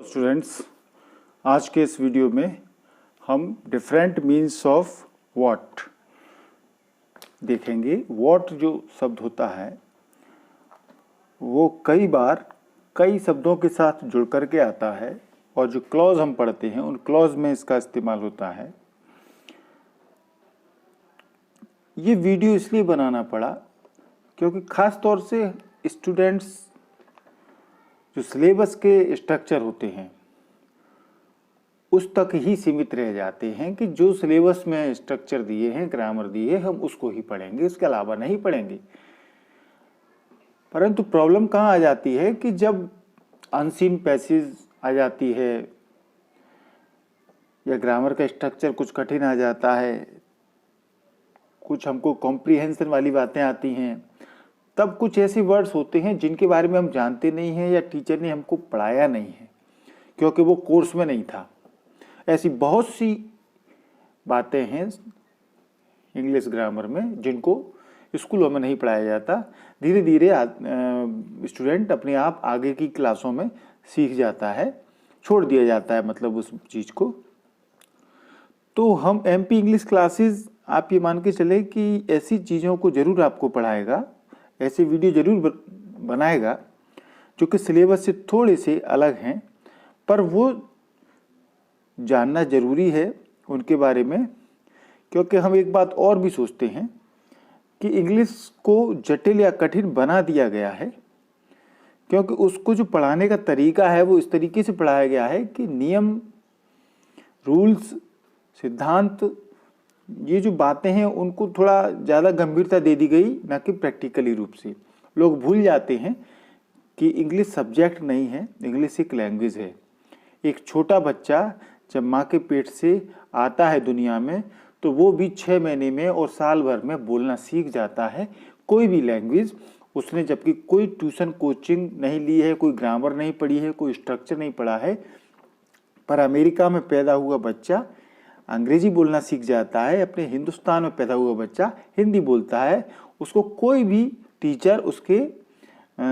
Students, आज के इस वीडियो में हम डिफरेंट मीन्स ऑफ व्हाट देखेंगे। व्हाट जो शब्द होता है वो कई बार कई शब्दों के साथ जुड़ करके आता है और जो क्लॉज हम पढ़ते हैं उन क्लॉज में इसका इस्तेमाल होता है। ये वीडियो इसलिए बनाना पड़ा क्योंकि ख़ास तौर से स्टूडेंट्स जो सिलेबस के स्ट्रक्चर होते हैं उस तक ही सीमित रह जाते हैं कि जो सिलेबस में स्ट्रक्चर दिए हैं, ग्रामर दिए, हम उसको ही पढ़ेंगे, इसके अलावा नहीं पढ़ेंगे। परंतु प्रॉब्लम कहाँ आ जाती है कि जब अनसीन पैसेज आ जाती है या ग्रामर का स्ट्रक्चर कुछ कठिन आ जाता है, कुछ हमको कॉम्प्रिहेंशन वाली बातें आती हैं, तब कुछ ऐसे वर्ड्स होते हैं जिनके बारे में हम जानते नहीं हैं या टीचर ने हमको पढ़ाया नहीं है क्योंकि वो कोर्स में नहीं था। ऐसी बहुत सी बातें हैं इंग्लिश ग्रामर में जिनको स्कूलों में नहीं पढ़ाया जाता। धीरे धीरे स्टूडेंट अपने आप आगे की क्लासों में सीख जाता है, छोड़ दिया जाता है मतलब उस चीज़ को। तो हम MP इंग्लिश क्लासेस, आप ये मान के चले कि ऐसी चीज़ों को ज़रूर आपको पढ़ाएगा, ऐसे वीडियो ज़रूर बनाएगा जो कि सिलेबस से थोड़े से अलग हैं, पर वो जानना ज़रूरी है उनके बारे में। क्योंकि हम एक बात और भी सोचते हैं कि इंग्लिश को जटिल या कठिन बना दिया गया है क्योंकि उसको जो पढ़ाने का तरीका है वो इस तरीके से पढ़ाया गया है कि नियम, रूल्स, सिद्धांत, ये जो बातें हैं उनको थोड़ा ज़्यादा गंभीरता दे दी गई, ना कि प्रैक्टिकली रूप से। लोग भूल जाते हैं कि इंग्लिश सब्जेक्ट नहीं है, इंग्लिश एक लैंग्वेज है। एक छोटा बच्चा जब माँ के पेट से आता है दुनिया में तो वो भी 6 महीने में और साल भर में बोलना सीख जाता है कोई भी लैंग्वेज उसने, जबकि कोई ट्यूशन कोचिंग नहीं ली है, कोई ग्रामर नहीं पढ़ी है, कोई स्ट्रक्चर नहीं पढ़ा है। पर अमेरिका में पैदा हुआ बच्चा अंग्रेजी बोलना सीख जाता है, अपने हिंदुस्तान में पैदा हुआ बच्चा हिंदी बोलता है। उसको कोई भी टीचर उसके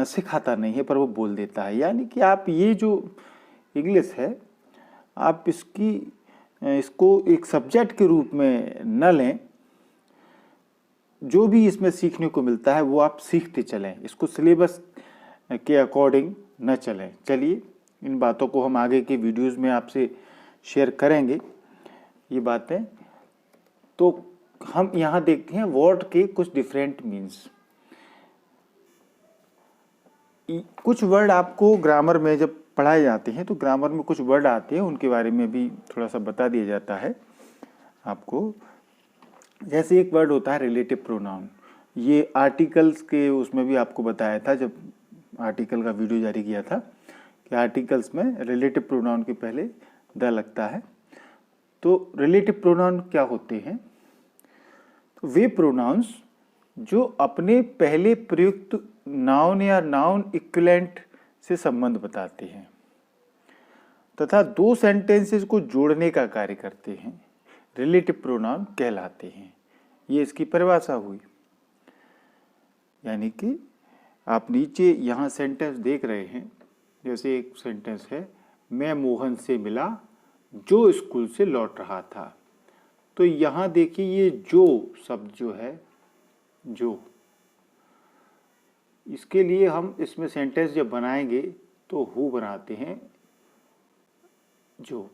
सिखाता नहीं है पर वो बोल देता है। यानी कि आप ये जो इंग्लिश है आप इसको एक सब्जेक्ट के रूप में न लें, जो भी इसमें सीखने को मिलता है वो आप सीखते चलें, इसको सिलेबस के अकॉर्डिंग न चलें। चलिए, इन बातों को हम आगे के वीडियोस में आपसे शेयर करेंगे ये बातें। तो हम यहाँ देखते हैं वर्ड के कुछ डिफरेंट मीन्स। कुछ वर्ड आपको ग्रामर में जब पढ़ाए जाते हैं तो ग्रामर में कुछ वर्ड आते हैं, उनके बारे में भी थोड़ा सा बता दिया जाता है आपको। जैसे एक वर्ड होता है रिलेटिव प्रोनाउन। ये आर्टिकल्स के उसमें भी आपको बताया था जब आर्टिकल का वीडियो जारी किया था कि आर्टिकल्स में रिलेटिव प्रोनाउन के पहले द लगता है। तो रिलेटिव प्रोनाउन क्या होते हैं? तो वे प्रोनाउंस जो अपने पहले प्रयुक्त नाउन या नाउन इक्विवेलेंट से संबंध बताते हैं तथा दो सेंटेंसेस को जोड़ने का कार्य करते हैं, रिलेटिव प्रोनाउन कहलाते हैं। ये इसकी परिभाषा हुई। यानी कि आप नीचे यहाँ सेंटेंस देख रहे हैं, जैसे एक सेंटेंस है, मैं मोहन से मिला जो स्कूल से लौट रहा था। तो यहाँ देखिए ये जो शब्द जो है, जो, इसके लिए हम इसमें सेंटेंस जब बनाएंगे तो हु बनाते हैं। जो,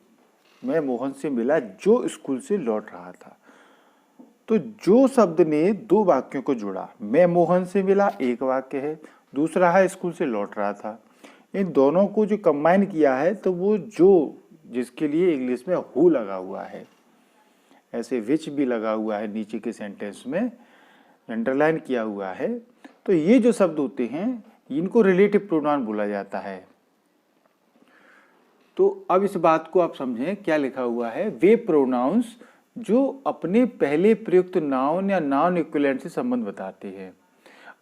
मैं मोहन से मिला जो स्कूल से लौट रहा था। तो जो शब्द ने दो वाक्यों को जोड़ा, मैं मोहन से मिला एक वाक्य है, दूसरा है स्कूल से लौट रहा था। इन दोनों को जो कंबाइन किया है तो वो जो, जिसके लिए इंग्लिश में हु लगा हुआ है, ऐसे विच भी लगा हुआ है नीचे के सेंटेंस में, अंडरलाइन किया हुआ है। तो ये जो शब्द होते हैं इनको रिलेटिव प्रोनाउन बोला जाता है। तो अब इस बात को आप समझें, क्या लिखा हुआ है? वे प्रोनाउंस जो अपने पहले प्रयुक्त नाउन या नाउन इक्विवेलेंट से संबंध बताते हैं।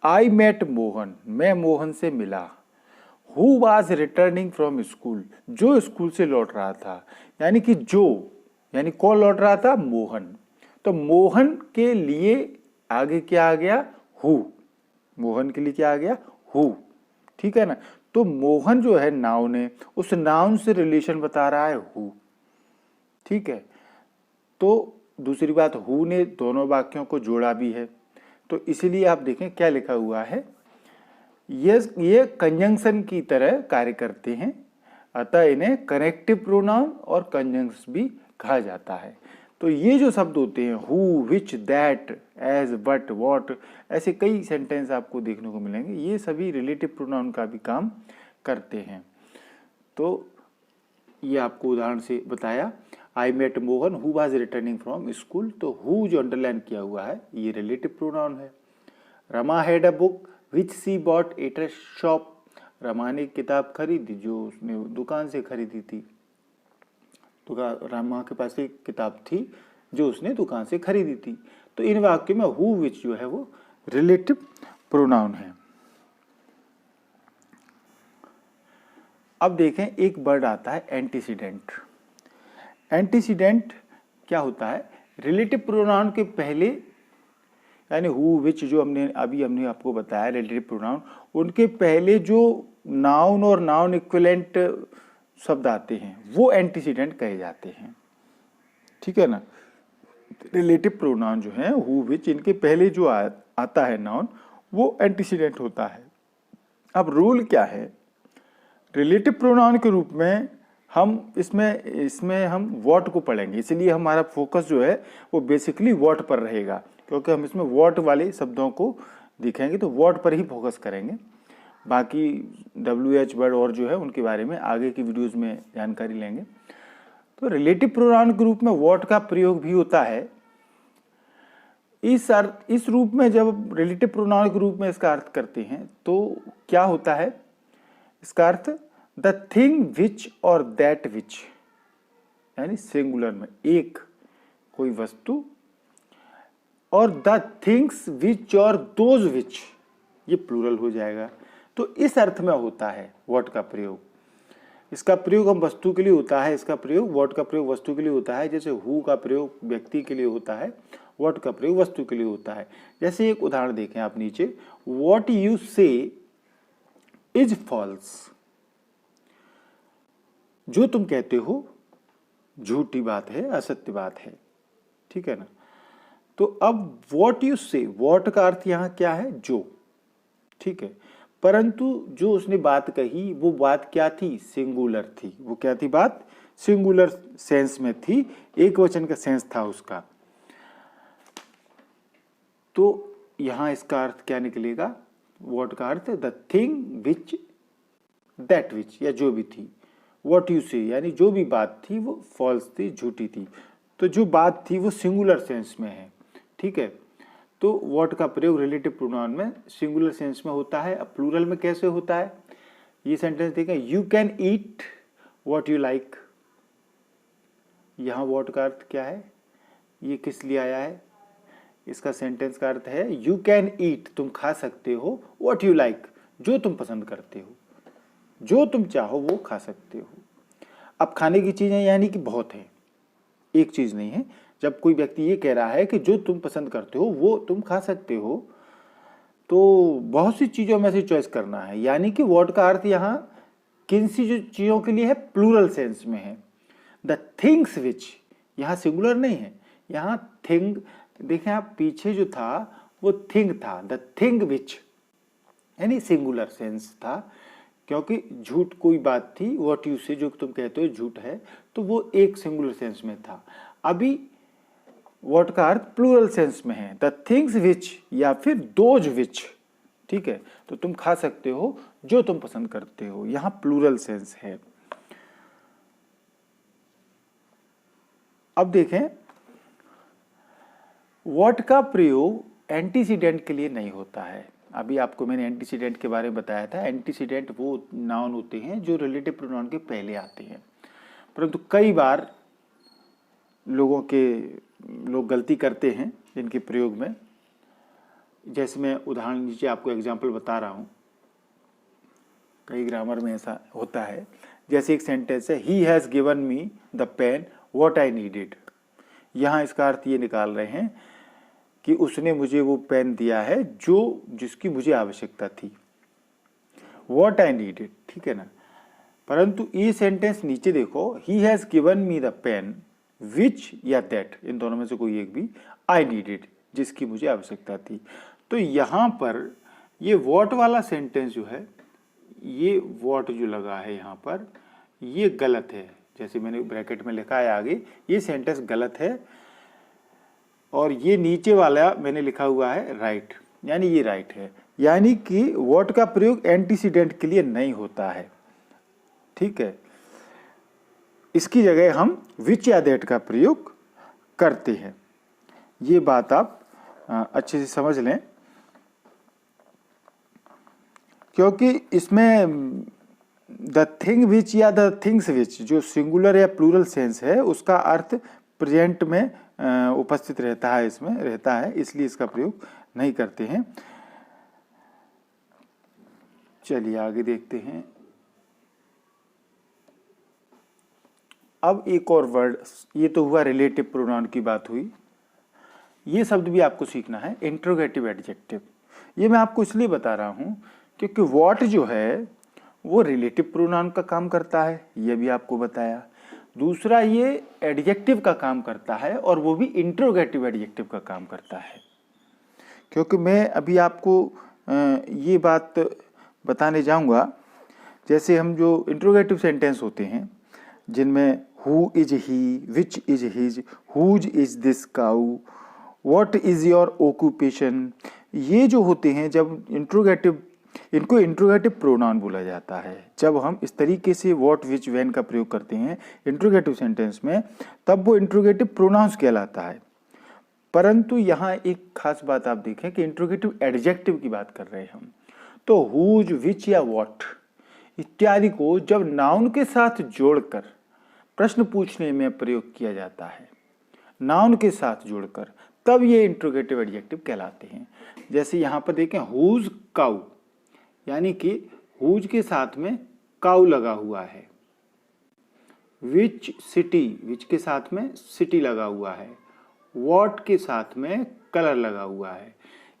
आई मेट मोहन, मैं मोहन से मिला। Who was returning from school, जो स्कूल से लौट रहा था। यानी कि जो, यानी कौन लौट रहा था? मोहन। तो मोहन के लिए आगे क्या आ गया? हु। मोहन के लिए क्या आ गया? हु। ठीक है ना। तो मोहन जो है नाउन है, उस नाउन से रिलेशन बता रहा है हु। ठीक है, तो दूसरी बात हु ने दोनों वाक्यों को जोड़ा भी है, तो इसीलिए आप देखें क्या लिखा हुआ है, ये कंजंक्शन की तरह कार्य करते हैं, अतः इन्हें कनेक्टिव प्रोनाउन और कंजंक्स भी कहा जाता है। तो ये जो शब्द होते हैं who, which, that, as, but, what, ऐसे कई सेंटेंस आपको देखने को मिलेंगे, ये सभी रिलेटिव प्रोनाउन का भी काम करते हैं। तो ये आपको उदाहरण से बताया, I met Mohan who was returning from school, तो हु जो अंडरलाइन किया हुआ है ये रिलेटिव प्रोनाउन है। Rama had a book which she bought at a shop, Rama ने किताब खरीदी जो उसने दुकान से खरीदी थी। तो रमा के पास एक किताब थी जो उसने दुकान से खरीदी थी। तो इन वाक्यों में हु विच जो है वो रिलेटिव प्रोनाउन है। अब देखें एक वर्ड आता है एंटीसीडेंट। एंटीसीडेंट क्या होता है, रिलेटिव प्रोनाउन के पहले, यानी हु विच जो हमने आपको बताया रिलेटिव प्रोनाउन, उनके पहले जो नाउन और नाउन इक्विवेलेंट शब्द आते हैं वो एंटीसीडेंट कहे जाते हैं। ठीक है ना, रिलेटिव प्रोनाउन जो है हु विच, इनके पहले जो आता है नाउन वो एंटीसीडेंट होता है। अब रूल क्या है, रिलेटिव प्रोनाउन के रूप में हम इसमें हम व्हाट को पढ़ेंगे, इसलिए हमारा फोकस जो है वो बेसिकली व्हाट पर रहेगा, क्योंकि हम इसमें व्हाट वाले शब्दों को दिखेंगे तो व्हाट पर ही फोकस करेंगे। बाकी WH वर्ड और जो है उनके बारे में आगे की वीडियोस में जानकारी लेंगे। तो रिलेटिव प्रोनाउन के रूप में व्हाट का प्रयोग भी होता है। इस रूप में जब रिलेटिव प्रोनाउन के रूप में इसका अर्थ करते हैं तो क्या होता है, इसका अर्थ द थिंग विच और दैट विच, यानी सिंगुलर में एक कोई वस्तु, और द थिंग्स विच और दोज विच ये प्लूरल हो जाएगा। तो इस अर्थ में होता है व्हाट का प्रयोग। इसका प्रयोग हम वस्तु के लिए होता है, इसका प्रयोग व्हाट का प्रयोग वस्तु के लिए होता है, जैसे हु का प्रयोग व्यक्ति के लिए होता है, व्हाट का प्रयोग वस्तु के लिए होता है। जैसे एक उदाहरण देखें आप नीचे, व्हाट यू से इज फॉल्स, जो तुम कहते हो झूठी बात है, असत्य बात है। ठीक है ना, तो अब व्हाट यू से, व्हाट का अर्थ यहां क्या है, जो। ठीक है, परंतु जो उसने बात कही वो बात क्या थी, सिंगुलर थी। वो क्या थी बात, सिंगुलर सेंस में थी, एक वचन का सेंस था उसका। तो यहां इसका अर्थ क्या निकलेगा, व्हाट का earth the thing which, that which या जो भी थी, व्हाट यू से यानी जो भी बात थी वो फॉल्स थी, झूठी थी। तो जो बात थी वो सिंगुलर सेंस में है। ठीक है, तो व्हाट का प्रयोग रिलेटिव प्रोनाउन में सिंगुलर सेंस में होता है। अब प्लूरल में कैसे होता है, ये सेंटेंस देखें, you can eat what you like. यहां व्हाट का अर्थ क्या है, ये किस लिए आया है, इसका सेंटेंस का अर्थ है यू कैन ईट, तुम खा सकते हो, व्हाट यू लाइक, जो तुम पसंद करते हो, जो तुम चाहो वो खा सकते हो। अब खाने की चीजें यानी कि बहुत है, एक चीज नहीं है। जब कोई व्यक्ति ये कह रहा है कि जो तुम पसंद करते हो वो तुम खा सकते हो, तो बहुत सी चीजों में से चॉइस करना है, यानी कि व्हाट का अर्थ यहाँ किन सी जो चीजों के लिए है, प्लूरल सेंस में है। द थिंग्स विच यहाँ सिंगुलर नहीं है, यहाँ थिंग देखें आप, पीछे जो था वो थिंग था, द थिंग विच यानी सिंगुलर सेंस था, क्योंकि झूठ कोई बात थी, व्हाट यू से जो तुम कहते हो झूठ है, तो वो एक सिंगुलर सेंस में था। अभी व्हाट का अर्थ प्लूरल सेंस में है, द थिंग्स विच या फिर दोज विच। ठीक है, तो तुम खा सकते हो जो तुम पसंद करते हो, यहां प्लूरल सेंस है। अब देखें, व्हाट का प्रयोग एंटीसीडेंट के लिए नहीं होता है। अभी आपको मैंने एंटीसीडेंट के बारे में बताया था। एंटीसीडेंट वो नाउन होते हैं जो रिलेटिव प्रोनाउन के पहले आते हैं, परंतु कई बार लोग गलती करते हैं इनके प्रयोग में। जैसे मैं उदाहरण नीचे आपको एग्जाम्पल बता रहा हूं, कई ग्रामर में ऐसा होता है। जैसे एक सेंटेंस है, he has given me the pen what I needed. यहां इसका अर्थ ये निकाल रहे हैं कि उसने मुझे वो पेन दिया है जो जिसकी मुझे आवश्यकता थी। वॉट आई नीडेड, ठीक है ना। परंतु ये सेंटेंस नीचे देखो, he has given me the pen which या दैट, इन दोनों में से कोई एक भी, आई नीडेड, जिसकी मुझे आवश्यकता थी। तो यहाँ पर ये वॉट वाला सेंटेंस जो है, ये वॉट जो लगा है यहाँ पर, ये गलत है। जैसे मैंने ब्रैकेट में लिखा है आगे, ये सेंटेंस गलत है। और ये नीचे वाला मैंने लिखा हुआ है राइट, यानी ये राइट है। यानी कि वॉट का प्रयोग एंटीसीडेंट के लिए नहीं होता है, ठीक है। इसकी जगह हम विच या दैट का प्रयोग करते हैं। ये बात आप अच्छे से समझ लें, क्योंकि इसमें द थिंग विच या द थिंग्स विच जो सिंगुलर या प्लूरल सेंस है, उसका अर्थ प्रेजेंट में उपस्थित रहता है, इसमें रहता है, इसलिए इसका प्रयोग नहीं करते हैं। चलिए आगे देखते हैं। अब एक और वर्ड, ये तो हुआ रिलेटिव प्रोनाउन की बात हुई। ये शब्द भी आपको सीखना है, इंट्रोगेटिव एडजेक्टिव। ये मैं आपको इसलिए बता रहा हूं क्योंकि व्हाट जो है वो रिलेटिव प्रोनाउन का काम करता है, ये भी आपको बताया। दूसरा, ये एडजेक्टिव का काम करता है, और वो भी इंट्रोगेटिव एडजेक्टिव का काम करता है। क्योंकि मैं अभी आपको ये बात बताने जाऊंगा, जैसे हम जो इंट्रोगेटिव सेंटेंस होते हैं जिनमें who is he, which is his, whose is this cow, what is your occupation, ये जो होते हैं, जब इंट्रोगेटिव, इनको इंट्रोगेटिव प्रोनाउन बोला जाता है। जब हम इस तरीके से व्हाट, विच, व्हेन का प्रयोग करते हैं इंट्रोगेटिव सेंटेंस में, तब वो इंट्रोगेटिव प्रोनाउंस कहलाता है। परंतु यहाँ एक खास बात आप देखें कि इंट्रोगेटिव एडजेक्टिव की बात कर रहे हैं हम, तो हुज, विच या व्हाट इत्यादि को जब नाउन के साथ जोड़कर प्रश्न पूछने में प्रयोग किया जाता है, नाउन के साथ जोड़कर, तब ये इंट्रोगेटिव एडजेक्टिव कहलाते हैं। जैसे यहाँ पर देखें, हुज काउ, यानी कि हुज के साथ में काउ लगा हुआ है। विच सिटी, विच के साथ में सिटी लगा हुआ है। व्हाट के साथ में कलर लगा हुआ है।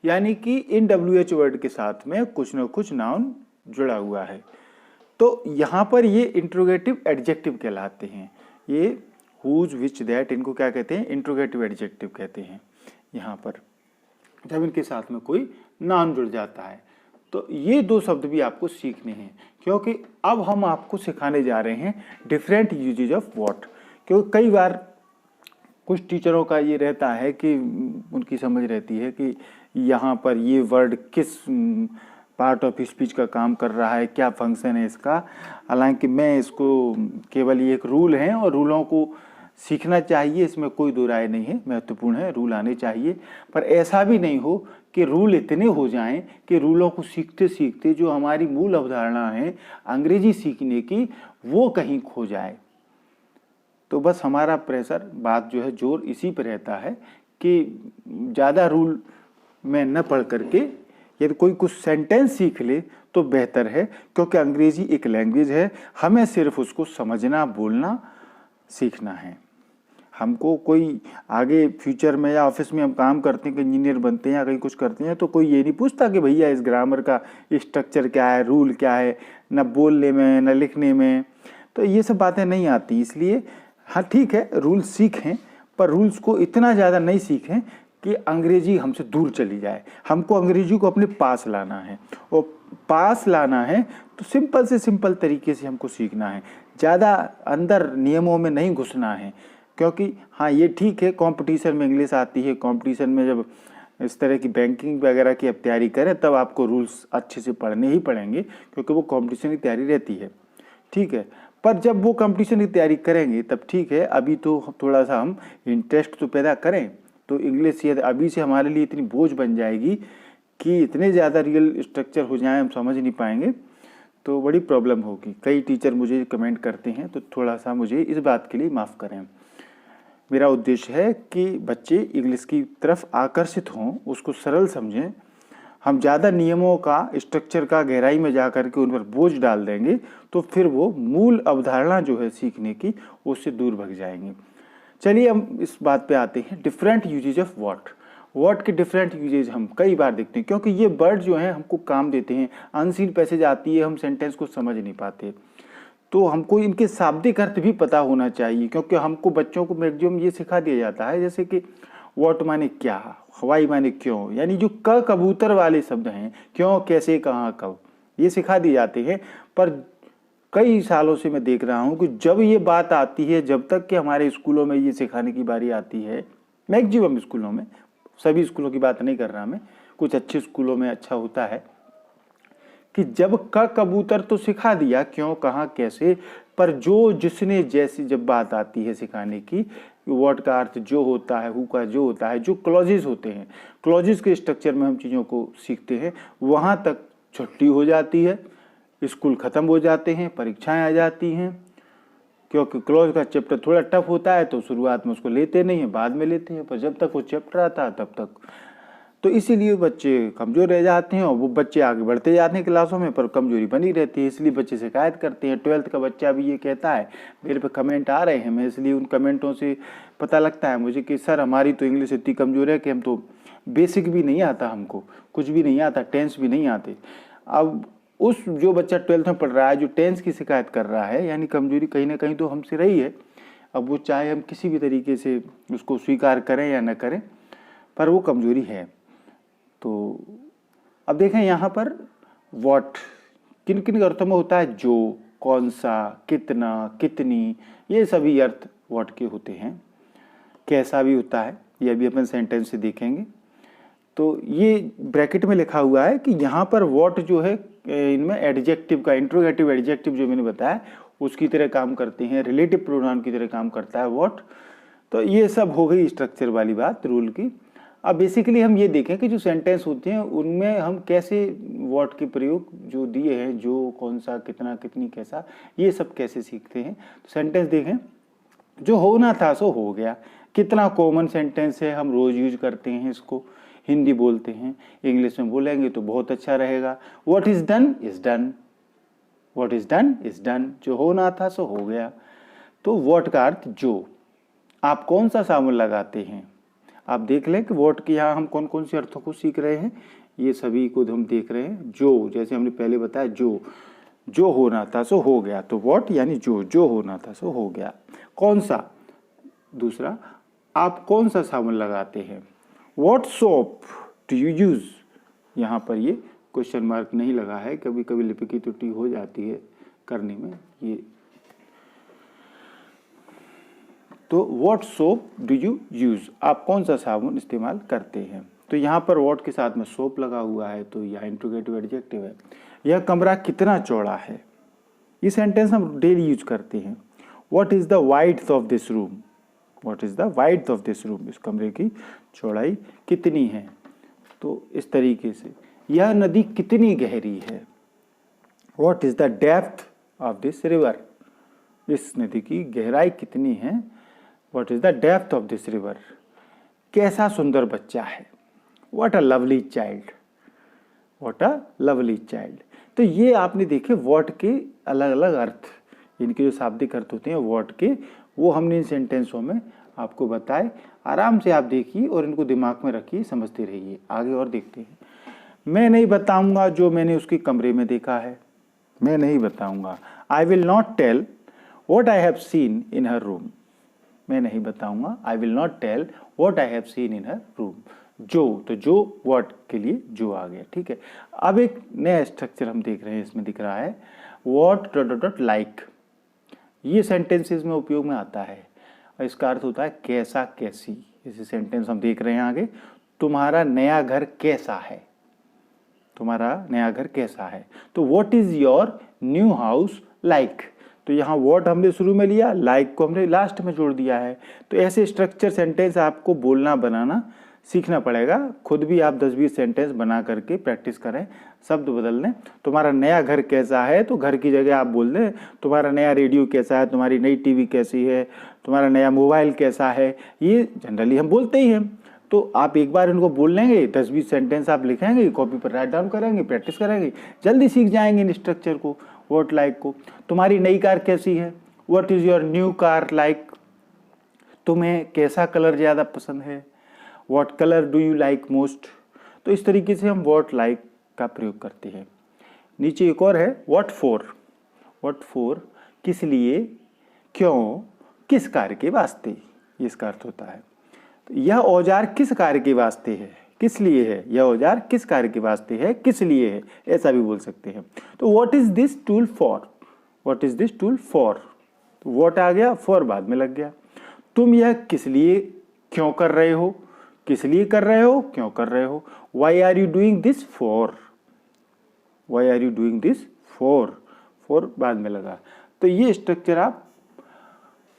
यानी कि इन WH वर्ड के साथ में कुछ न कुछ नाउन जुड़ा हुआ है। तो यहाँ पर ये इंट्रोगेटिव एडजेक्टिव कहलाते हैं। ये हुज, विच, दैट, इनको क्या कहते हैं? इंट्रोगेटिव एडजेक्टिव कहते हैं। यहाँ पर जब इनके साथ में कोई नाउन जुड़ जाता है, तो ये दो शब्द भी आपको सीखने हैं, क्योंकि अब हम आपको सिखाने जा रहे हैं डिफरेंट यूजेज ऑफ व्हाट। क्योंकि कई बार कुछ टीचरों का ये रहता है कि उनकी समझ रहती है कि यहाँ पर ये वर्ड किस पार्ट ऑफ स्पीच का काम कर रहा है, क्या फंक्शन है इसका। हालांकि मैं इसको केवल ये एक रूल है और रूलों को सीखना चाहिए, इसमें कोई दो राय नहीं है, महत्वपूर्ण है, रूल आने चाहिए। पर ऐसा भी नहीं हो कि रूल इतने हो जाएं कि रूलों को सीखते सीखते जो हमारी मूल अवधारणा है अंग्रेजी सीखने की, वो कहीं खो जाए। तो बस हमारा प्रेशर, बात जो है, जोर इसी पर रहता है कि ज़्यादा रूल में न पढ़ करके यदि कोई कुछ सेंटेंस सीख ले तो बेहतर है, क्योंकि अंग्रेजी एक लैंग्वेज है, हमें सिर्फ उसको समझना, बोलना सीखना है। हमको कोई आगे फ्यूचर में या ऑफिस में हम काम करते हैं, इंजीनियर बनते हैं या कहीं कुछ करते हैं, तो कोई ये नहीं पूछता कि भैया इस ग्रामर का स्ट्रक्चर क्या है, रूल क्या है, न बोलने में न लिखने में, तो ये सब बातें नहीं आती। इसलिए हाँ ठीक है, रूल्स सीखें, पर रूल्स को इतना ज़्यादा नहीं सीखें कि अंग्रेजी हमसे दूर चली जाए। हमको अंग्रेजी को अपने पास लाना है, और पास लाना है तो सिंपल से सिंपल तरीके से हमको सीखना है, ज़्यादा अंदर नियमों में नहीं घुसना है। क्योंकि हाँ ये ठीक है, कंपटीशन में इंग्लिश आती है, कंपटीशन में जब इस तरह की बैंकिंग वगैरह की आप तैयारी करें तब आपको रूल्स अच्छे से पढ़ने ही पड़ेंगे, क्योंकि वो कंपटीशन की तैयारी रहती है, ठीक है। पर जब वो कंपटीशन की तैयारी करेंगे तब ठीक है, अभी तो थोड़ा सा हम इंटरेस्ट तो पैदा करें, तो इंग्लिश यदि अभी से हमारे लिए इतनी बोझ बन जाएगी कि इतने ज़्यादा रियल स्ट्रक्चर हो जाए, हम समझ नहीं पाएंगे, तो बड़ी प्रॉब्लम होगी। कई टीचर मुझे कमेंट करते हैं, तो थोड़ा सा मुझे इस बात के लिए माफ़ करें। मेरा उद्देश्य है कि बच्चे इंग्लिश की तरफ आकर्षित हों, उसको सरल समझें। हम ज़्यादा नियमों का, स्ट्रक्चर का गहराई में जा कर के उन पर बोझ डाल देंगे तो फिर वो मूल अवधारणा जो है सीखने की, उससे दूर भग जाएंगे। चलिए हम इस बात पे आते हैं, different uses of what. What के डिफरेंट यूजेज हम कई बार देखते हैं, क्योंकि ये वर्ड जो हैं हमको काम देते हैं। अनसीन पैसेज आती है, हम सेंटेंस को समझ नहीं पाते, तो हमको इनके शाब्दिक अर्थ भी पता होना चाहिए, क्योंकि हमको बच्चों को मैक्सिमम ये सिखा दिया जाता है जैसे कि व्हाट माने क्या, हवाई माने क्यों, यानी जो क कबूतर वाले शब्द हैं, क्यों, कैसे, कहाँ, कब, ये सिखा दिए जाते हैं। पर कई सालों से मैं देख रहा हूँ कि जब ये बात आती है, जब तक कि हमारे स्कूलों में ये सिखाने की बारी आती है, मैक्सिमम स्कूलों में, सभी स्कूलों की बात नहीं कर रहा मैं, कुछ अच्छे स्कूलों में अच्छा होता है कि जब क कबूतर तो सिखा दिया, क्यों, कहाँ, कैसे, पर जो, जिसने, जैसी जब बात आती है सिखाने की, व्हाट का अर्थ जो होता है, हु का जो होता है, जो क्लॉजेज होते हैं, क्लॉजेज के स्ट्रक्चर में हम चीज़ों को सीखते हैं, वहाँ तक छुट्टी हो जाती है, स्कूल ख़त्म हो जाते हैं, परीक्षाएं आ जाती हैं। क्योंकि क्लॉज का चैप्टर थोड़ा टफ होता है तो शुरुआत में उसको लेते नहीं हैं, बाद में लेते हैं, पर जब तक वो चैप्टर आता है तब तक, तो इसीलिए बच्चे कमज़ोर रह जाते हैं और वो बच्चे आगे बढ़ते जाते हैं क्लासों में, पर कमजोरी बनी रहती है, इसलिए बच्चे शिकायत करते हैं। 12th का बच्चा भी ये कहता है, मेरे पे कमेंट आ रहे हैं, मैं इसलिए उन कमेंटों से पता लगता है मुझे कि सर हमारी तो इंग्लिश इतनी कमज़ोर है कि हम तो बेसिक भी नहीं आता, हमको कुछ भी नहीं आता, टेंस भी नहीं आते। अब उस जो बच्चा 12th में पढ़ रहा है, जो टेंस की शिकायत कर रहा है, यानी कमजोरी कहीं ना कहीं तो हमसे रही है। अब वो चाहे हम किसी भी तरीके से उसको स्वीकार करें या न करें, पर वो कमजोरी है। तो अब देखें यहाँ पर व्हाट किन किन अर्थों में होता है, जो, कौन सा, कितना, कितनी, ये सभी अर्थ व्हाट के होते हैं। कैसा भी होता है, ये भी अपन सेंटेंस से देखेंगे। तो ये ब्रैकेट में लिखा हुआ है कि यहाँ पर व्हाट जो है इनमें एडजेक्टिव का, इंट्रोगेटिव एडजेक्टिव जो मैंने बताया उसकी तरह काम करते हैं, रिलेटिव प्रोनाउन की तरह काम करता है व्हाट। तो ये सब हो गई स्ट्रक्चर वाली बात, रूल की। अब बेसिकली हम ये देखें कि जो सेंटेंस होते हैं उनमें हम कैसे व्हाट के प्रयोग जो दिए हैं, जो, कौन सा, कितना, कितनी, कैसा, ये सब कैसे सीखते हैं। तो सेंटेंस देखें, जो होना था सो हो गया। कितना कॉमन सेंटेंस है, हम रोज यूज करते हैं इसको, हिंदी बोलते हैं, इंग्लिश में बोलेंगे तो बहुत अच्छा रहेगा। What is done is done, what is done is done, जो होना था सो हो गया। तो व्हाट का अर्थ जो। आप कौन सा साबुन लगाते हैं, आप देख लें कि व्हाट के यहाँ हम कौन कौन से अर्थों को सीख रहे हैं, ये सभी को हम देख रहे हैं। जो, जैसे हमने पहले बताया, जो होना था सो हो गया, तो व्हाट यानी जो होना था सो हो गया। कौन सा, दूसरा, आप कौन सा साबुन लगाते हैं, what soap do you use. यहाँ पर ये क्वेश्चन मार्क नहीं लगा है, कभी कभी लिपि की त्रुटि हो जाती है करने में ये। तो what soap do you use, आप कौन सा साबुन इस्तेमाल करते हैं। तो यहाँ पर व्हाट के साथ में सोप लगा हुआ है, तो यह इंट्रोगेटिव एडजेक्टिव है। यह कमरा कितना चौड़ा है, ये सेंटेंस हम डेली यूज करते हैं। What is the width of this room, what is the width of this room, इस कमरे की चौड़ाई कितनी है। तो इस तरीके से, यह नदी कितनी गहरी है, what is the depth of this river, इस नदी की गहराई कितनी है, what is the depth of this river. कैसा सुंदर बच्चा है, what a lovely child, what a lovely child. तो ये आपने देखे व्हाट के अलग अलग अर्थ, इनके जो शाब्दिक अर्थ होते हैं व्हाट के, वो हमने इन सेंटेंसों में आपको बताए। आराम से आप देखिए और इनको दिमाग में रखिए, समझते रहिए। आगे और देखते हैं। मैं नहीं बताऊंगा जो मैंने उसके कमरे में देखा है, मैं नहीं बताऊंगा। I will not tell what I have seen in her room, मैं नहीं बताऊंगा। I will not tell what I have seen in her room. जो, तो जो व्हाट के लिए जो आ गया, ठीक है। अब एक नया स्ट्रक्चर हम देख रहे हैं, इसमें दिख रहा है व्हाट डॉट डॉट लाइक। ये सेंटेंसेस में उपयोग में आता है और इसका अर्थ होता है कैसा, कैसी। जैसे सेंटेंस हम देख रहे हैं आगे, तुम्हारा नया घर कैसा है, तुम्हारा नया घर कैसा है। तो what is your new house like. तो यहाँ व्हाट हमने शुरू में लिया, लाइक को हमने लास्ट में जोड़ दिया है। तो ऐसे स्ट्रक्चर सेंटेंस आपको बोलना बनाना सीखना पड़ेगा। खुद भी आप 10-20 सेंटेंस बना करके प्रैक्टिस करें, शब्द बदल लें। तुम्हारा नया घर कैसा है, तो घर की जगह आप बोल दें तुम्हारा नया रेडियो कैसा है, तुम्हारी नई टीवी कैसी है, तुम्हारा नया मोबाइल कैसा है। ये जनरली हम बोलते ही हैं। तो आप एक बार इनको बोल लेंगे, 10-20 सेंटेंस आप लिखेंगे, कॉपी पर राइट डाउन करेंगे, प्रैक्टिस करेंगे, जल्दी सीख जाएंगे इन स्ट्रक्चर को, व्हाट लाइक को। तुम्हारी नई कार कैसी है, what is your new car like. तुम्हें कैसा कलर ज़्यादा पसंद है, what colour do you like most. तो इस तरीके से हम व्हाट लाइक का प्रयोग करते हैं। नीचे एक और है व्हाट फॉर। व्हाट फॉर किस लिए, क्यों, किस कार्य के वास्ते, ये इसका अर्थ होता है। तो यह औजार किस कार्य के वास्ते है, किस लिए है, यह औजार किस कार्य के वास्ते है, किस लिए है, ऐसा भी बोल सकते हैं। तो what is this tool for, what is this tool for, तो व्हाट आ गया, फॉर बाद में लग गया। तुम यह किस लिए, क्यों कर रहे हो, किस लिए कर रहे हो, क्यों कर रहे हो। Why are you doing this for, why are you doing this for, for बाद में लगा। तो ये स्ट्रक्चर आप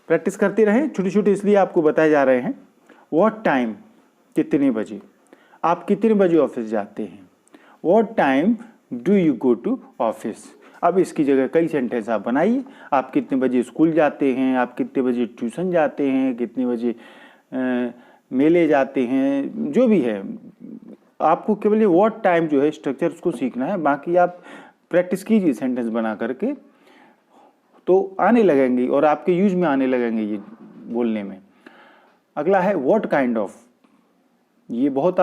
प्रैक्टिस करते रहें, छोटे छोटे इसलिए आपको बताए जा रहे हैं। व्हाट टाइम कितने बजे, आप कितने बजे ऑफिस जाते हैं। What time do you go to office. अब इसकी जगह कई सेंटेंस आप बनाइए। आप कितने बजे स्कूल जाते हैं, आप कितने बजे ट्यूशन जाते हैं, कितने बजे मेले जाते हैं, जो भी है आपको केवल ये व्हाट टाइम जो है स्ट्रक्चर उसको सीखना है। बाकी आप प्रैक्टिस कीजिए सेंटेंस बना करके, तो आने लगेंगे और आपके यूज में आने लगेंगे ये बोलने में। अगला है व्हाट काइंड ऑफ। ये बहुत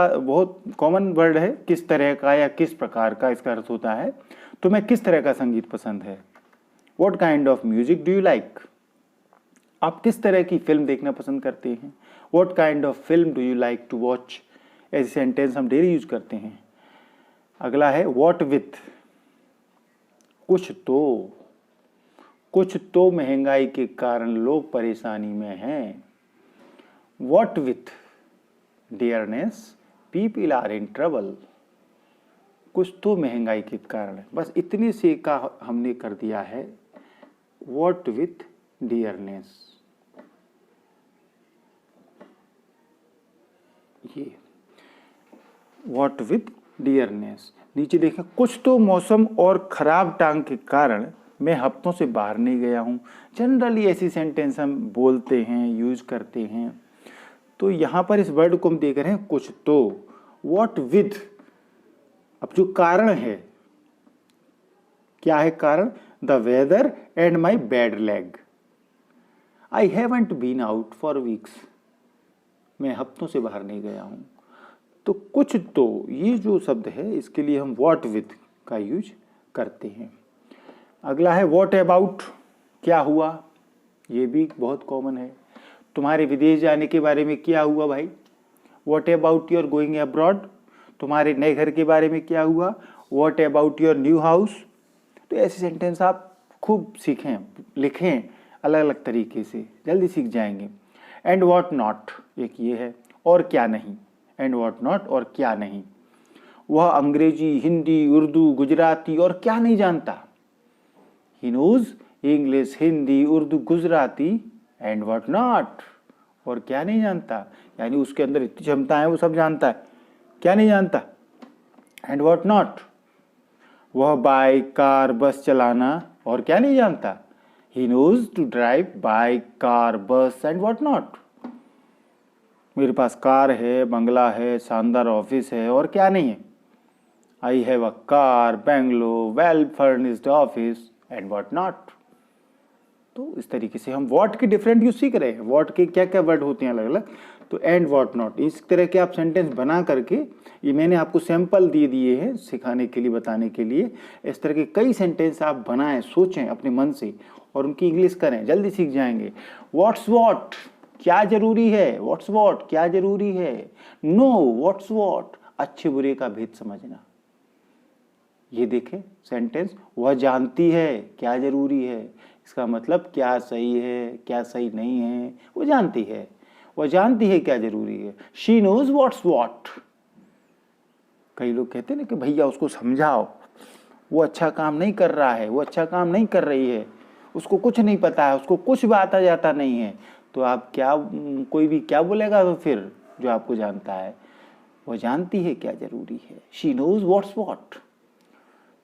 कॉमन वर्ड है, किस तरह का या किस प्रकार का इसका अर्थ होता है। तुम्हें किस तरह का संगीत पसंद है। What kind of music do you like, आप किस तरह की फिल्म देखना पसंद करते हैं। What kind of film do you like to watch. ऐसे सेंटेंस हम डेली यूज करते हैं। अगला है व्हाट विथ, कुछ तो महंगाई के कारण लोग परेशानी में हैं। What with dearness people are in trouble, कुछ तो महंगाई के कारण। बस इतने से का हमने कर दिया है व्हाट विथ डियरनेस। ये व्हाट विथ डियरनेस। नीचे देखें, कुछ तो मौसम और खराब टांग के कारण मैं हफ्तों से बाहर नहीं गया हूं। जनरली ऐसी सेंटेंस हम बोलते हैं, यूज करते हैं। तो यहां पर इस वर्ड को हम देख रहे हैं कुछ तो, व्हाट विथ। अब जो कारण है, क्या है कारण, the weather and my bad leg, I haven't been out for weeks, मैं हफ्तों से बाहर नहीं गया हूं। तो कुछ तो, ये जो शब्द है इसके लिए हम व्हाट विथ का यूज करते हैं। अगला है व्हाट अबाउट, क्या हुआ। ये भी बहुत कॉमन है। तुम्हारे विदेश जाने के बारे में क्या हुआ भाई। What about your going abroad, तुम्हारे नए घर के बारे में क्या हुआ। What about your new house. तो ऐसे सेंटेंस आप खूब सीखें, लिखें अलग अलग तरीके से, जल्दी सीख जाएंगे। एंड व्हाट नॉट, एक ये है, और क्या नहीं। एंड व्हाट नॉट, और क्या नहीं। वह अंग्रेजी, हिंदी, उर्दू, गुजराती और क्या नहीं जानता। He knows English, Hindi, Urdu, Gujarati and what not, और क्या नहीं जानता। यानी उसके अंदर इतनी क्षमता है, वो सब जानता है, क्या नहीं जानता। एंड व्हाट नॉट, वह बाइक, कार, बस चलाना और क्या नहीं जानता। He knows to drive bike, car, bus and what not. मेरे पास कार है, बंगला है, शानदार ऑफिस है और क्या नहीं है। I have a car, bungalow, well furnished office and what not. तो इस तरीके से हम व्हाट के डिफरेंट यूज सीख रहे हैं, व्हाट के क्या क्या वर्ड होते हैं अलग अलग। तो एंड व्हाट नॉट, इस तरह के आप सेंटेंस बना करके, ये मैंने आपको सैंपल दे दिए हैं सिखाने के लिए, बताने के लिए। इस तरह के कई सेंटेंस आप बनाएं, सोचें अपने मन से और उनकी इंग्लिश करें, जल्दी सीख जाएंगे। व्हाट्स व्हाट, क्या जरूरी है। व्हाट्स व्हाट, क्या जरूरी है। नो व्हाट्स व्हाट, अच्छे बुरे का भेद समझना। ये देखें सेंटेंस, वह जानती है क्या जरूरी है। इसका मतलब क्या सही है, क्या सही नहीं है, वो जानती है, वह जानती है क्या जरूरी है। She knows what's what. कई लोग कहते हैं ना कि भैया उसको समझाओ, वो अच्छा काम नहीं कर रहा है, वो अच्छा काम नहीं कर रही है, उसको कुछ नहीं पता है, उसको कुछ भी आता जाता नहीं है। तो आप क्या, कोई भी क्या बोलेगा तो फिर जो आपको जानता है, वह जानती है क्या जरूरी है। She knows what's what.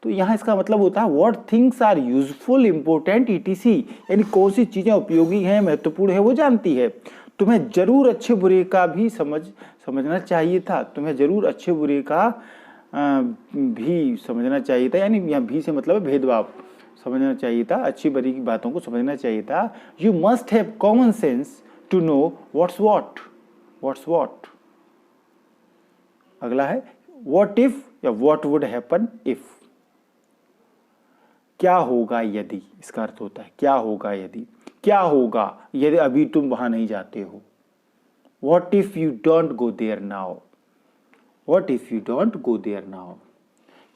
तो यहाँ इसका मतलब होता है what things are useful, important, etc, यानी कौन सी चीजें उपयोगी हैं, महत्वपूर्ण है, वो जानती है। तुम्हें जरूर अच्छे बुरे का भी समझना चाहिए था। तुम्हें जरूर अच्छे बुरे का भी समझना चाहिए था। यानी यहाँ भी से मतलब है भेदभाव, समझना चाहिए था, अच्छी बुरी की बातों को समझना चाहिए था। You must have common sense to know what's what, what's what. अगला है व्हाट इफ या व्हाट वुड हैपन इफ। क्या होगा यदि, इसका अर्थ होता है क्या होगा यदि। क्या होगा यदि अभी तुम वहां नहीं जाते हो। What if you don't go there now. What if you don't go there now.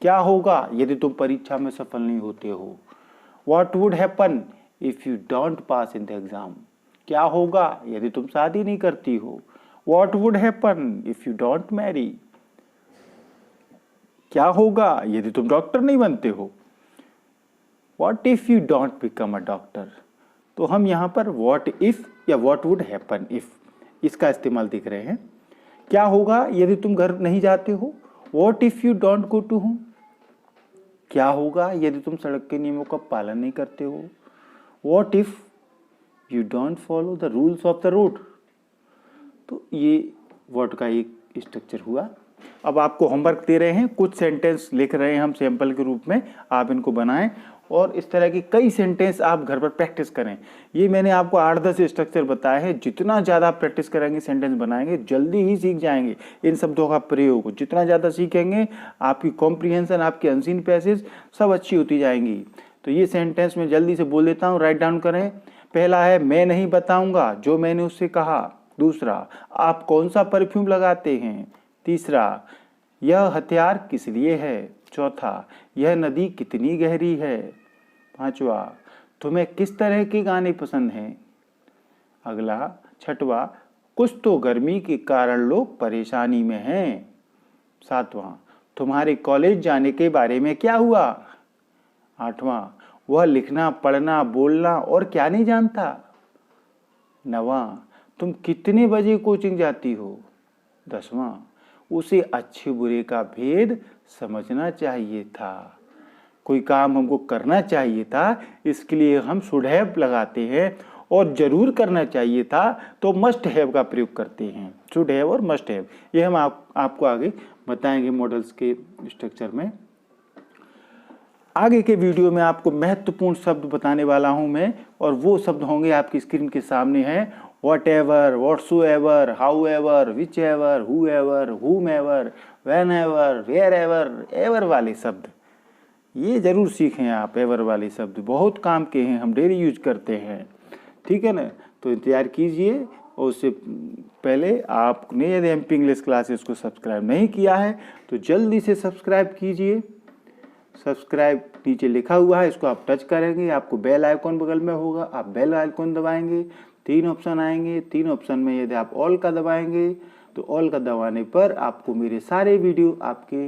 क्या होगा यदि तुम परीक्षा में सफल नहीं होते हो। What would happen if you don't pass in the exam. क्या होगा यदि तुम शादी नहीं करती हो। What would happen if you don't marry. क्या होगा यदि तुम डॉक्टर नहीं बनते हो। What if you don't become a doctor. तो हम यहां पर व्हाट इफ या व्हाट वुड हैपन इफ इसका इस्तेमाल देख रहे हैं। क्या होगा यदि तुम घर नहीं जाते हो। What if you don't go to home. क्या होगा यदि तुम सड़क के नियमों का पालन नहीं करते हो। What if you don't follow the rules of the road. तो ये वर्ड का एक स्ट्रक्चर हुआ। अब आपको होमवर्क दे रहे हैं, कुछ सेंटेंस लिख रहे हैं हम सैंपल के रूप में, आप इनको बनाएं और इस तरह की कई सेंटेंस आप घर पर प्रैक्टिस करें। ये मैंने आपको 8-10 स्ट्रक्चर बताए हैं। जितना ज़्यादा प्रैक्टिस करेंगे, सेंटेंस बनाएंगे, जल्दी ही सीख जाएंगे इन शब्दों का प्रयोग। जितना ज़्यादा सीखेंगे आपकी कॉम्प्रिहेंशन, आपकी अनसीन पैसेज सब अच्छी होती जाएंगी। तो ये सेंटेंस मैं जल्दी से बोल देता हूँ, राइट डाउन करें। पहला है मैं नहीं बताऊंगा जो मैंने उससे कहा। दूसरा, आप कौन सा परफ्यूम लगाते हैं। तीसरा, यह हथियार किस लिए है। चौथा, यह नदी कितनी गहरी है। पांचवा, तुम्हें किस तरह के गाने पसंद हैं। अगला छठवा, कुछ तो गर्मी के कारण लोग परेशानी में हैं। सातवां, तुम्हारे कॉलेज जाने के बारे में क्या हुआ। आठवां, वह लिखना पढ़ना बोलना और क्या नहीं जानता। नवां, तुम कितने बजे कोचिंग जाती हो। 10वां, उसे अच्छे बुरे का भेद समझना चाहिए था। कोई काम हमको करना चाहिए था, इसके लिए हम शुड हैव लगाते हैं, और जरूर करना चाहिए था तो मस्ट हैव का प्रयोग करते हैं। शुड हैव और मस्ट हैव ये हम आपको आगे बताएंगे मॉडल्स के स्ट्रक्चर में। आगे के वीडियो में आपको महत्वपूर्ण शब्द बताने वाला हूं मैं, और वो शब्द होंगे आपकी स्क्रीन के सामने हैं। Whatever, whatsoever, however, whichever, whoever, whomever, whenever, wherever, ever वाले शब्द ये जरूर सीखें आप। एवर वाले शब्द बहुत काम के हैं, हम डेली यूज करते हैं, ठीक है ना। तो इंतजार कीजिए, और उससे पहले आपने यदि MP इंग्लिश क्लासेस को सब्सक्राइब नहीं किया है तो जल्दी से सब्सक्राइब कीजिए। सब्सक्राइब नीचे लिखा हुआ है, इसको आप टच करेंगे, आपको बेल आइकॉन बगल में होगा, आप बेल आइकॉन दबाएंगे, 3 ऑप्शन आएंगे। 3 ऑप्शन में यदि आप ऑल का दबाएंगे तो ऑल का दबाने पर आपको मेरे सारे वीडियो आपके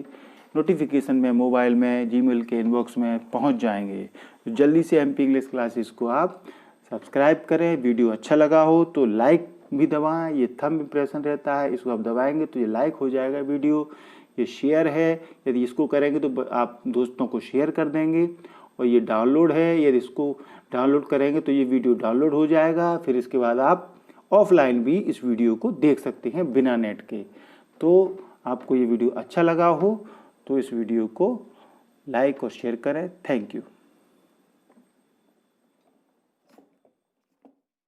नोटिफिकेशन में, मोबाइल में, जीमेल के इनबॉक्स में पहुंच जाएंगे। तो जल्दी से MP इंग्लिश क्लासेस को आप सब्सक्राइब करें। वीडियो अच्छा लगा हो तो लाइक भी दबाएं, ये थंब इंप्रेशन रहता है, इसको आप दबाएंगे तो ये लाइक हो जाएगा वीडियो। ये शेयर है, यदि इसको करेंगे तो आप दोस्तों को शेयर कर देंगे। और ये डाउनलोड है, यदि इसको डाउनलोड करेंगे तो ये वीडियो डाउनलोड हो जाएगा। फिर इसके बाद आप ऑफलाइन भी इस वीडियो को देख सकते हैं बिना नेट के। तो आपको ये वीडियो अच्छा लगा हो तो इस वीडियो को लाइक और शेयर करें। Thank you.